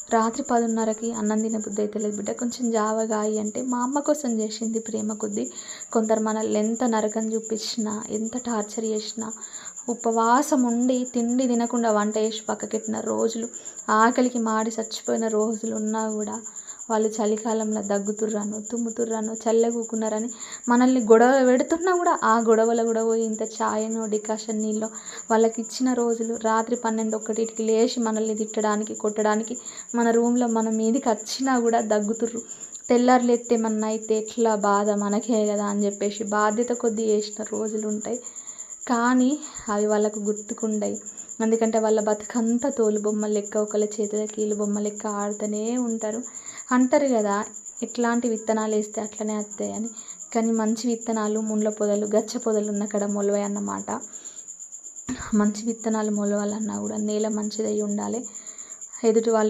రాత్రి 10:30కి అన్నం తినబుద్ధి అయితలేదు బిడ్డ, కొంచెం జావగాయి అంటే మా అమ్మ కోసం చేసింది ప్రేమ కొద్దీ. కొందరు మనల్ని ఎంత నరకం చూపించినా, ఎంత టార్చర్ చేసినా, ఉపవాసం ఉండి తిండి తినకుండా వంట చేసి పక్కకెట్టిన రోజులు, ఆకలికి మాడి చచ్చిపోయిన రోజులు ఉన్నా కూడా వాళ్ళు చలికాలంలో దగ్గుతుర్రనో, తుమ్ముతుర్రనో, చల్లగూకున్నారని మనల్ని గొడవ పెడుతున్నా కూడా ఆ గొడవలో కూడా పోయి ఇంత ఛాయనో, డికాషన్ నీళ్ళో వాళ్ళకి ఇచ్చిన రోజులు. రాత్రి 12, 1కి లేచి మనల్ని తిట్టడానికి, కొట్టడానికి మన రూమ్లో మన మీదికి వచ్చినా కూడా దగ్గుతుర్రు. తెల్లారి లేస్తే ఏమన్నా అయితే ఎట్లా బాధ మనకే కదా అని చెప్పేసి బాధ్యత కొద్దీ చేసిన రోజులు ఉంటాయి. కానీ అవి వాళ్ళకు గుర్తుకుండయి. ఎందుకంటే వాళ్ళ బతుకంతా తోలుబొమ్మ లెక్క ఒకళ్ళ చేతుల కీలుబొమ్మ లెక్క ఆడుతూనే ఉంటారు. అంటారు కదా, ఎట్లాంటి విత్తనాలు వేస్తే అట్లనే వస్తాయని. కానీ మంచి విత్తనాలు ముళ్ళ పొదలు, గచ్చ పొదలు ఉన్న కాడ మొలవై అన్నమాట. మంచి విత్తనాలు మొలవాలన్నా కూడా నేల మంచిదై ఉండాలి. ఎదుటి వాళ్ళు